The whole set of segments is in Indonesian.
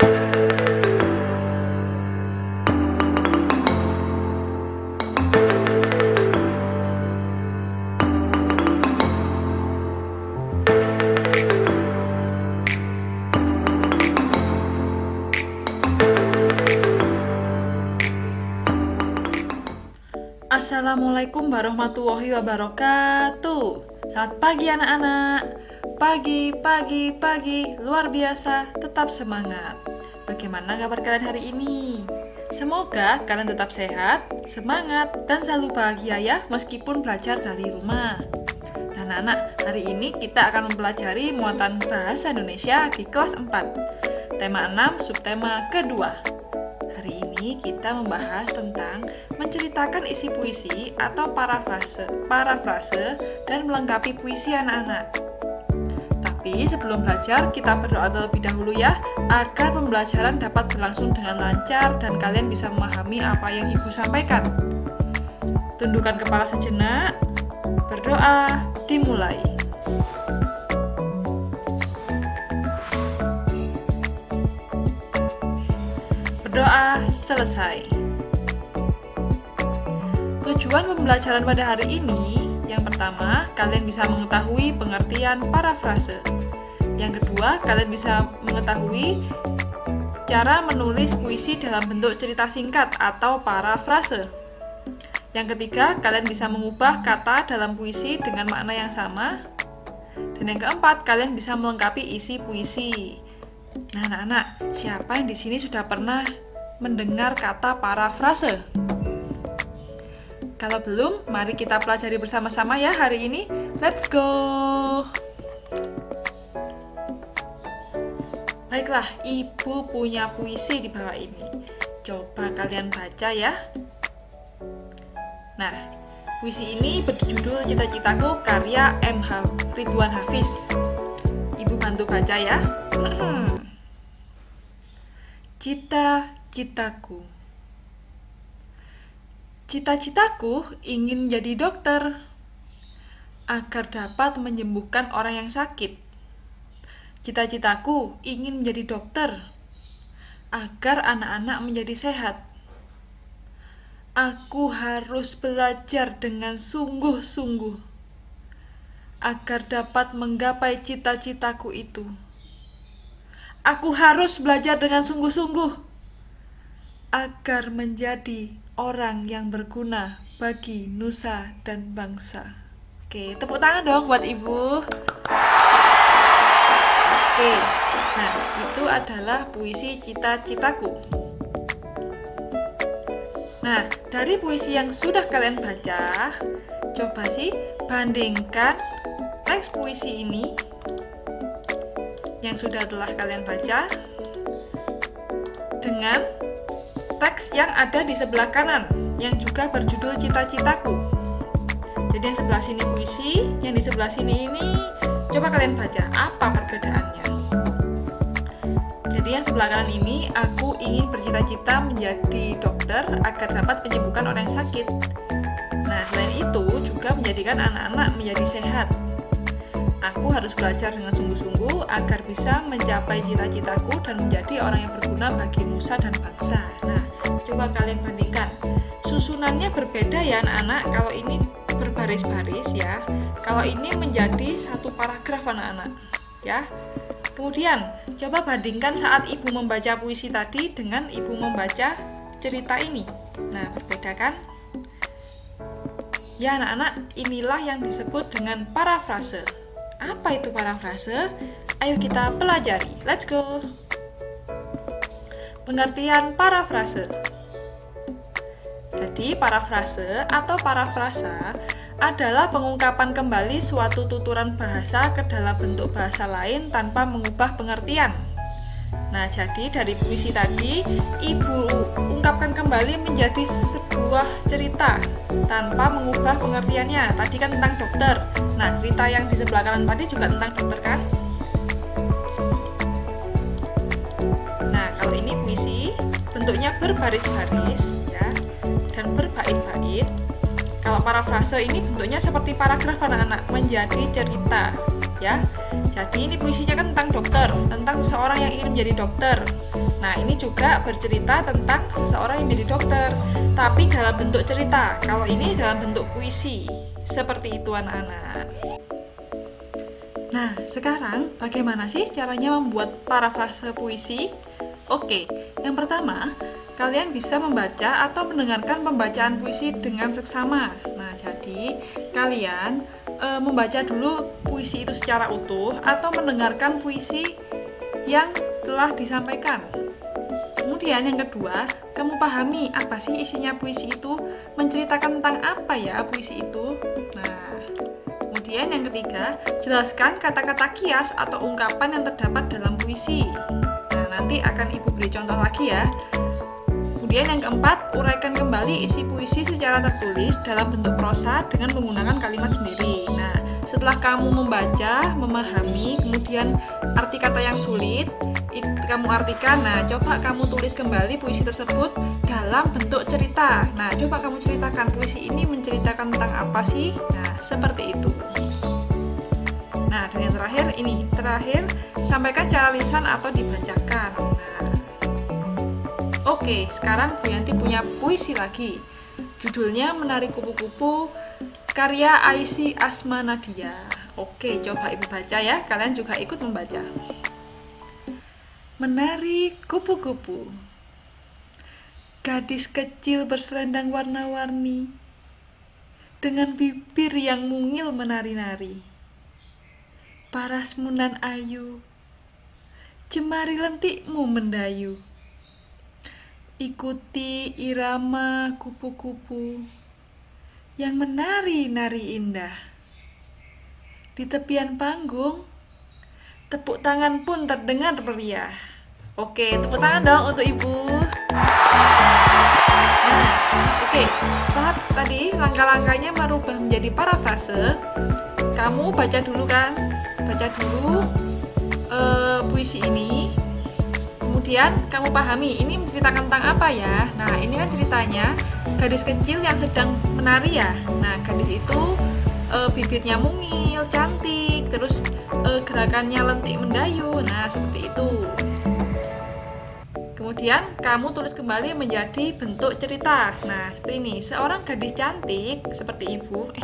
Assalamualaikum warahmatullahi wabarakatuh. Selamat pagi anak-anak. Pagi, luar biasa, tetap semangat. Bagaimana kabar kalian hari ini? Semoga kalian tetap sehat, semangat, dan selalu bahagia ya, meskipun belajar dari rumah. Nah anak-anak, hari ini kita akan mempelajari muatan bahasa Indonesia di kelas 4. Tema 6, subtema kedua. Hari ini kita membahas tentang menceritakan isi puisi atau parafrase dan melengkapi puisi anak-anak. Tapi sebelum belajar, kita berdoa terlebih dahulu ya, agar pembelajaran dapat berlangsung dengan lancar dan kalian bisa memahami apa yang Ibu sampaikan. Tundukkan kepala sejenak, berdoa, dimulai. Berdoa selesai. Tujuan pembelajaran pada hari ini, yang pertama, kalian bisa mengetahui pengertian parafrase. Yang kedua, kalian bisa mengetahui cara menulis puisi dalam bentuk cerita singkat atau parafrase. Yang ketiga, kalian bisa mengubah kata dalam puisi dengan makna yang sama. Dan yang keempat, kalian bisa melengkapi isi puisi. Nah, anak-anak, siapa yang di sini sudah pernah mendengar kata parafrase? Kalau belum, mari kita pelajari bersama-sama ya hari ini. Let's go! Baiklah, Ibu punya puisi di bawah ini. Coba kalian baca ya. Nah, puisi ini berjudul Cita-Citaku karya M.H. Ridwan Hafiz. Ibu bantu baca ya. Cita-citaku. Cita-citaku ingin jadi dokter agar dapat menyembuhkan orang yang sakit. Cita-citaku ingin menjadi dokter agar anak-anak menjadi sehat. Aku harus belajar dengan sungguh-sungguh agar dapat menggapai cita-citaku itu. Aku harus belajar dengan sungguh-sungguh agar menjadi orang yang berguna bagi nusa dan bangsa. Oke, tepuk tangan dong buat Ibu. Oke, nah itu adalah puisi Cita-Citaku. Nah, dari puisi yang sudah kalian baca, coba sih bandingkan teks puisi ini yang telah kalian baca dengan teks yang ada di sebelah kanan yang juga berjudul Cita-Citaku. Jadi yang sebelah sini puisi, yang di sebelah sini ini coba kalian baca apa perbedaannya. Jadi yang sebelah kanan ini, aku ingin bercita-cita menjadi dokter agar dapat menyembuhkan orang yang sakit. Nah, selain itu juga menjadikan anak-anak menjadi sehat. Aku harus belajar dengan sungguh-sungguh agar bisa mencapai cita-citaku dan menjadi orang yang berguna bagi nusa dan bangsa. Nah, coba kalian bandingkan. Susunannya berbeda ya anak-anak. Kalau ini berbaris-baris ya. Kalau ini menjadi satu paragraf anak-anak. Ya. Kemudian, coba bandingkan saat Ibu membaca puisi tadi dengan Ibu membaca cerita ini. Nah, berbeda kan? Ya anak-anak, inilah yang disebut dengan parafrase. Apa itu parafrase? Ayo kita pelajari. Let's go. Pengertian parafrase. Jadi, parafrase atau parafrasa adalah pengungkapan kembali suatu tuturan bahasa ke dalam bentuk bahasa lain tanpa mengubah pengertian. Nah, jadi dari puisi tadi, Ibu ungkapkan kembali menjadi sebuah cerita tanpa mengubah pengertiannya. Tadi kan tentang dokter. Nah, cerita yang di sebelah kanan tadi juga tentang dokter kan? Nah, kalau ini puisi, bentuknya berbaris-baris ya, dan berbait-bait. Kalau parafrase ini bentuknya seperti paragraf anak-anak, menjadi cerita ya. Jadi ini puisinya kan tentang dokter, tentang seseorang yang ingin menjadi dokter. Nah, ini juga bercerita tentang seseorang yang menjadi dokter, tapi dalam bentuk cerita. Kalau ini dalam bentuk puisi. Seperti itu anak-anak. Nah, sekarang bagaimana sih caranya membuat parafrase puisi? Oke, yang pertama, kalian bisa membaca atau mendengarkan pembacaan puisi dengan seksama. Nah, jadi kalian membaca dulu puisi itu secara utuh atau mendengarkan puisi yang telah disampaikan. Kemudian yang kedua, kamu pahami apa sih isinya puisi itu, menceritakan tentang apa ya puisi itu. Nah, kemudian yang ketiga, jelaskan kata-kata kias atau ungkapan yang terdapat dalam puisi. Nah, nanti akan Ibu beri contoh lagi ya. Kemudian yang keempat, uraikan kembali isi puisi secara tertulis dalam bentuk prosa dengan menggunakan kalimat sendiri. Nah, setelah kamu membaca, memahami, kemudian arti kata yang sulit, kamu artikan. Nah, coba kamu tulis kembali puisi tersebut dalam bentuk cerita. Nah, coba kamu ceritakan puisi ini menceritakan tentang apa sih? Nah, seperti itu. Nah, dan yang terakhir, sampaikan cara lisan atau dibacakan. Nah, oke, sekarang Bu Yanti punya puisi lagi. Judulnya Menari Kupu-Kupu, karya Aisy Asma Nadia. Oke, coba Ibu baca ya, kalian juga ikut membaca. Menari kupu-kupu, gadis kecil berselendang warna-warni, dengan bibir yang mungil menari-nari. Parasmu nan ayu, jemari lentikmu mendayu. Ikuti irama kupu-kupu yang menari-nari indah. Di tepian panggung, tepuk tangan pun terdengar meriah. Oke, tepuk tangan dong untuk Ibu. Nah, oke, tahap tadi langkah-langkahnya merubah menjadi parafrase. Kamu baca dulu kan? Baca dulu puisi ini. Kemudian kamu pahami ini menceritakan tentang apa ya. Nah, ini kan ceritanya gadis kecil yang sedang menari ya. Nah, gadis itu bibirnya mungil, cantik, terus gerakannya lentik mendayu. Nah, seperti itu. Kemudian kamu tulis kembali menjadi bentuk cerita. Nah, seperti ini. Seorang gadis cantik seperti Ibu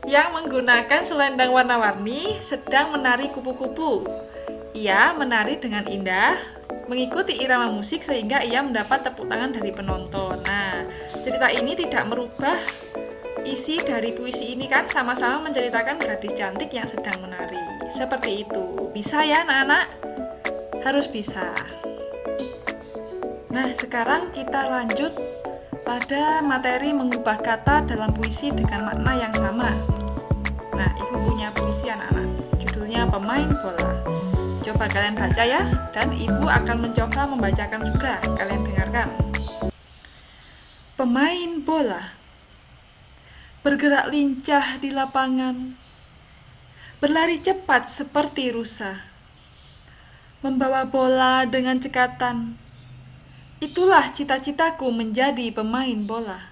yang menggunakan selendang warna-warni sedang menari kupu-kupu. Ia menari dengan indah, mengikuti irama musik sehingga ia mendapat tepuk tangan dari penonton. Nah, cerita ini tidak merubah isi dari puisi ini kan, sama-sama menceritakan gadis cantik yang sedang menari. Seperti itu. Bisa ya anak-anak? Harus bisa. Nah, sekarang kita lanjut pada materi mengubah kata dalam puisi dengan makna yang sama. Nah, Ibu punya puisi anak-anak. Judulnya Pemain Bola. Coba kalian baca ya, dan Ibu akan mencoba membacakan juga. Kalian dengarkan. Pemain bola bergerak lincah di lapangan, berlari cepat seperti rusa, membawa bola dengan cekatan. Itulah cita-citaku menjadi pemain bola.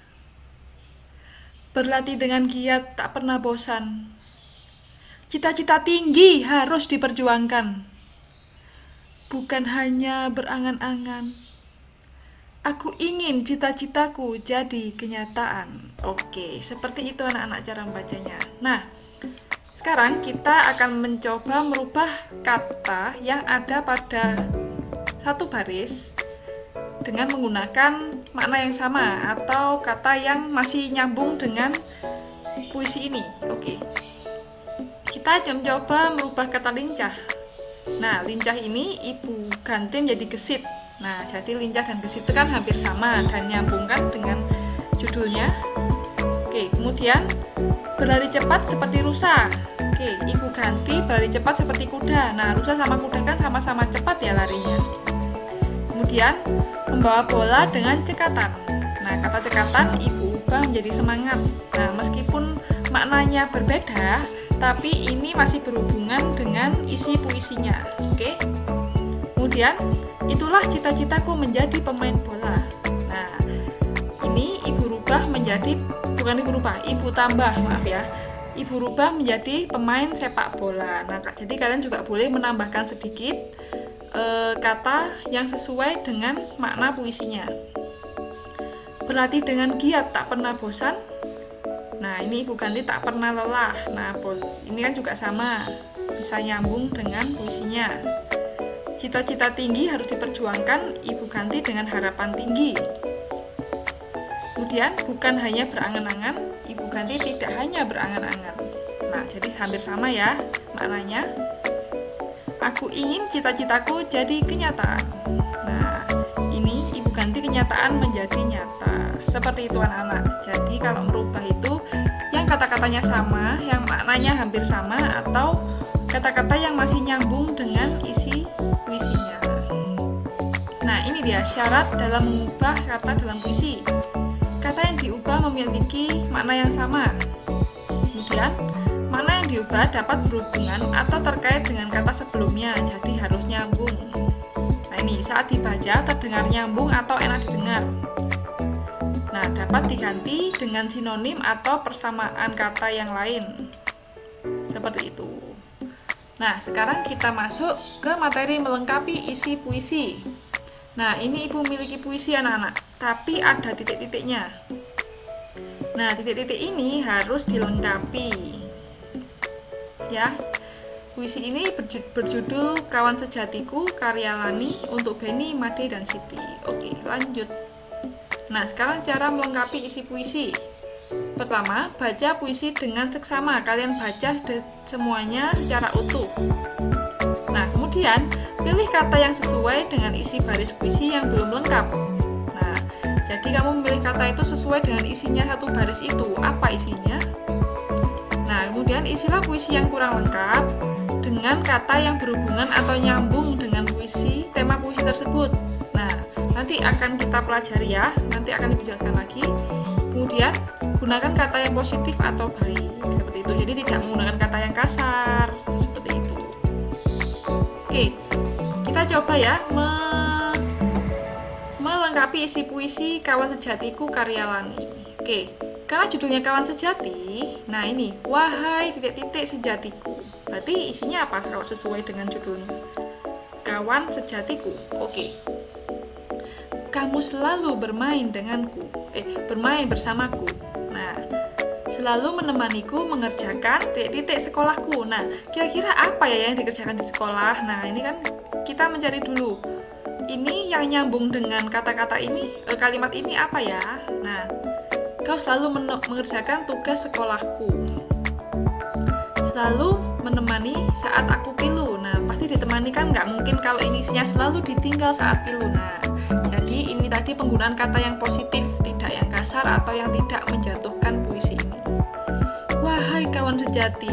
Berlatih dengan giat tak pernah bosan. Cita-cita tinggi harus diperjuangkan. Bukan hanya berangan-angan. Aku ingin cita-citaku jadi kenyataan. Oke, seperti itu anak-anak cara membacanya. Nah, sekarang kita akan mencoba merubah kata yang ada pada satu baris dengan menggunakan makna yang sama atau kata yang masih nyambung dengan puisi ini. Oke. Kita coba merubah kata lincah. Nah, lincah ini Ibu ganti menjadi gesit. Nah, jadi lincah dan gesit itu kan hampir sama dan nyambungkan dengan judulnya. Oke, kemudian berlari cepat seperti rusa. Oke, Ibu ganti berlari cepat seperti kuda. Nah, rusa sama kuda kan sama-sama cepat ya larinya. Kemudian membawa bola dengan cekatan. Nah, kata cekatan Ibu ubah menjadi semangat. Nah, meskipun maknanya berbeda, tapi ini masih berhubungan dengan isi puisinya. Oke. Kemudian, itulah cita-citaku menjadi pemain bola. Nah, ini Ibu rubah menjadi, bukan Ibu rubah, Ibu tambah, maaf ya. Ibu rubah menjadi pemain sepak bola. Nah, jadi kalian juga boleh menambahkan sedikit kata yang sesuai dengan makna puisinya. Berlatih dengan giat tak pernah bosan. Nah, ini Ibu ganti tak pernah lelah. Nah, ini kan juga sama, bisa nyambung dengan puisinya. Cita-cita tinggi harus diperjuangkan, Ibu ganti dengan harapan tinggi. Kemudian, bukan hanya berangan-angan, Ibu ganti tidak hanya berangan-angan. Nah, jadi hampir sama ya maknanya. Aku ingin cita-citaku jadi kenyataan. Nah, ini Ibu ganti kenyataan menjadi nyata. Seperti itu anak-anak. Jadi kalau merubah itu yang kata-katanya sama, yang maknanya hampir sama, atau kata-kata yang masih nyambung dengan isi puisinya. Nah, ini dia syarat dalam mengubah kata dalam puisi. Kata yang diubah memiliki makna yang sama. Kemudian, makna yang diubah dapat berhubungan atau terkait dengan kata sebelumnya, jadi harus nyambung. Nah, ini saat dibaca terdengar nyambung atau enak didengar. Nah, dapat diganti dengan sinonim atau persamaan kata yang lain. Seperti itu. Nah, sekarang kita masuk ke materi melengkapi isi puisi. Nah, ini Ibu miliki puisi anak-anak, tapi ada titik-titiknya. Nah, titik-titik ini harus dilengkapi. Ya, puisi ini berjudul Kawan Sejatiku karya Lani untuk Benny, Made, dan Siti. Oke, lanjut. Nah, sekarang cara melengkapi isi puisi. Pertama, baca puisi dengan seksama. Kalian baca semuanya secara utuh. Nah, kemudian pilih kata yang sesuai dengan isi baris puisi yang belum lengkap. Nah, jadi kamu memilih kata itu sesuai dengan isinya satu baris itu. Apa isinya? Nah, kemudian isilah puisi yang kurang lengkap dengan kata yang berhubungan atau nyambung dengan puisi, tema puisi tersebut. Nah, nanti akan kita pelajari ya, nanti akan dijelaskan lagi. Kemudian, gunakan kata yang positif atau baik, seperti itu. Jadi tidak menggunakan kata yang kasar, seperti itu. Oke, kita coba ya melengkapi isi puisi Kawan Sejatiku karya Lani. Oke. Karena judulnya Kawan Sejati, nah ini, wahai titik-titik sejatiku. Berarti isinya apa kalau sesuai dengan judulnya? Kawan Sejatiku. Oke. Kamu selalu bermain denganku, bermain bersamaku. Nah, selalu menemaniku mengerjakan titik-titik sekolahku. Nah, kira-kira apa ya yang dikerjakan di sekolah? Nah, ini kan kita mencari dulu. Ini yang nyambung dengan kata-kata ini, kalimat ini apa ya? Nah, kau selalu mengerjakan tugas sekolahku. Selalu menemani saat aku pilu. Nah, pasti ditemani kan nggak mungkin kalau ini isinya selalu ditinggal saat pilu. Nah, jadi ini tadi penggunaan kata yang positif, tidak yang kasar atau yang tidak menjatuhkan puisi ini. Wahai kawan sejati,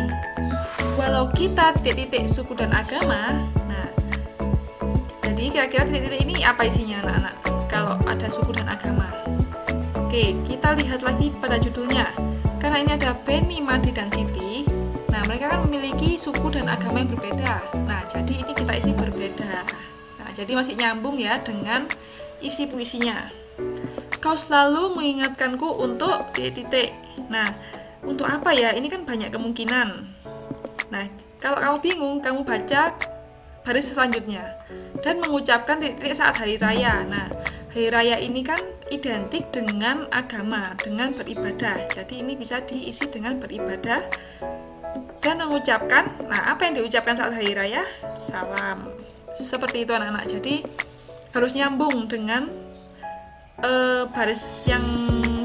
walau kita titik-titik suku dan agama. Nah, jadi kira-kira titik-titik ini apa isinya anak-anak? Kalau ada suku dan agama. Oke, kita lihat lagi pada judulnya. Karena ini ada Benny, Made, dan Siti. Nah, mereka kan memiliki suku dan agama yang berbeda. Nah, jadi ini kita isi berbeda. Nah, jadi masih nyambung ya dengan isi puisinya. Kau selalu mengingatkanku untuk titik-titik. Nah, untuk apa ya? Ini kan banyak kemungkinan. Nah, kalau kamu bingung, kamu baca baris selanjutnya. Dan mengucapkan titik-titik saat hari raya. Nah, hari raya ini kan identik dengan agama, dengan beribadah. Jadi ini bisa diisi dengan beribadah dan mengucapkan. Nah, apa yang diucapkan saat hari raya? Salam. Seperti itu anak-anak. Jadi harus nyambung dengan baris yang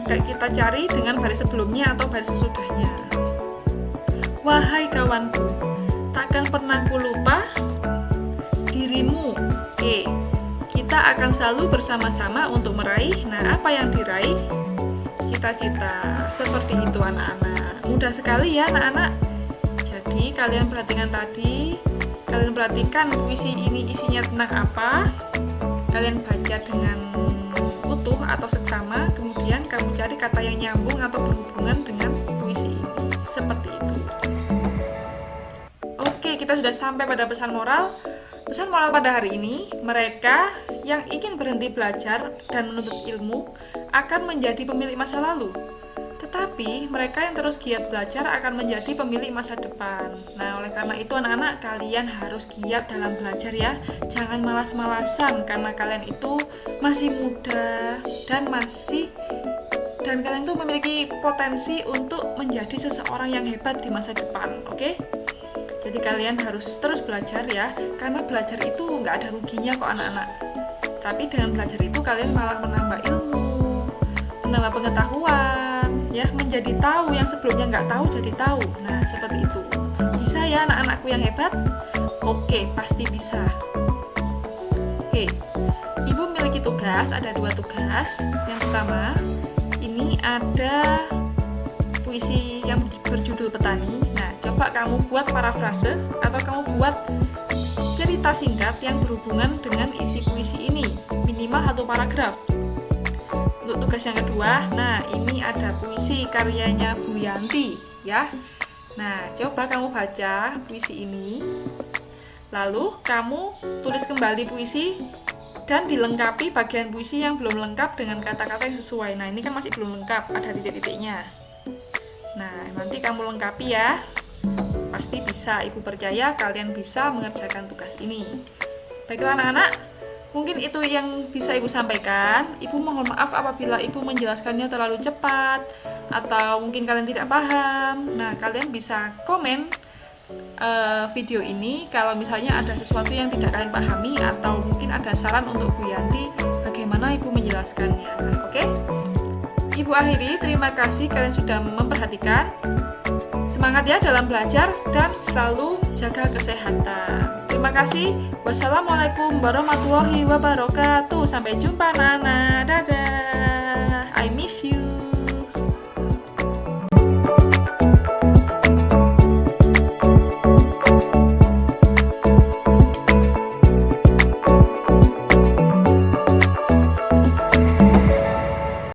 kita cari dengan baris sebelumnya atau baris sesudahnya. Wahai kawanku, takkan pernah ku lupa dirimu. Oke. Kita akan selalu bersama-sama untuk meraih. Nah, apa yang diraih? Cita-cita. Seperti itu anak-anak. Mudah sekali ya anak-anak. Jadi kalian perhatikan tadi, kalian perhatikan puisi ini isinya tentang apa. Kalian baca dengan utuh atau seksama, kemudian kamu cari kata yang nyambung atau berhubungan dengan puisi ini. Seperti itu. Oke, kita sudah sampai pada pesan moral. Pesan moral pada hari ini, mereka yang ingin berhenti belajar dan menuntut ilmu akan menjadi pemilik masa lalu. Tetapi mereka yang terus giat belajar akan menjadi pemilik masa depan. Nah, oleh karena itu anak-anak, kalian harus giat dalam belajar ya. Jangan malas-malasan karena kalian itu masih muda dan kalian tuh memiliki potensi untuk menjadi seseorang yang hebat di masa depan, oke? Jadi kalian harus terus belajar ya, karena belajar itu nggak ada ruginya kok anak-anak. Tapi dengan belajar itu kalian malah menambah ilmu, menambah pengetahuan, ya, menjadi tahu yang sebelumnya nggak tahu jadi tahu. Nah, seperti itu. Bisa ya anak-anakku yang hebat? Oke, pasti bisa. Oke, Ibu memiliki tugas, ada 2 tugas. Yang pertama, ini ada puisi yang berjudul Petani. Nah, coba kamu buat parafrase atau kamu buat cerita singkat yang berhubungan dengan isi puisi ini, minimal 1 paragraf. Untuk tugas yang kedua, nah ini ada puisi karyanya Bu Yanti ya. Nah, coba kamu baca puisi ini, lalu kamu tulis kembali puisi dan dilengkapi bagian puisi yang belum lengkap dengan kata-kata yang sesuai. Nah, ini kan masih belum lengkap, ada titik-titiknya. Nah, nanti kamu lengkapi ya. Pasti bisa, Ibu percaya kalian bisa mengerjakan tugas ini. Baiklah anak-anak, mungkin itu yang bisa Ibu sampaikan. Ibu mohon maaf apabila Ibu menjelaskannya terlalu cepat atau mungkin kalian tidak paham. Nah, kalian bisa komen video ini kalau misalnya ada sesuatu yang tidak kalian pahami atau mungkin ada saran untuk Bu Yanti bagaimana Ibu menjelaskannya. Oke? Ibu akhiri, terima kasih kalian sudah memperhatikan. Semangat ya dalam belajar dan selalu jaga kesehatan. Terima kasih. Wassalamualaikum warahmatullahi wabarakatuh. Sampai jumpa anak-anak. Dadah. I miss you.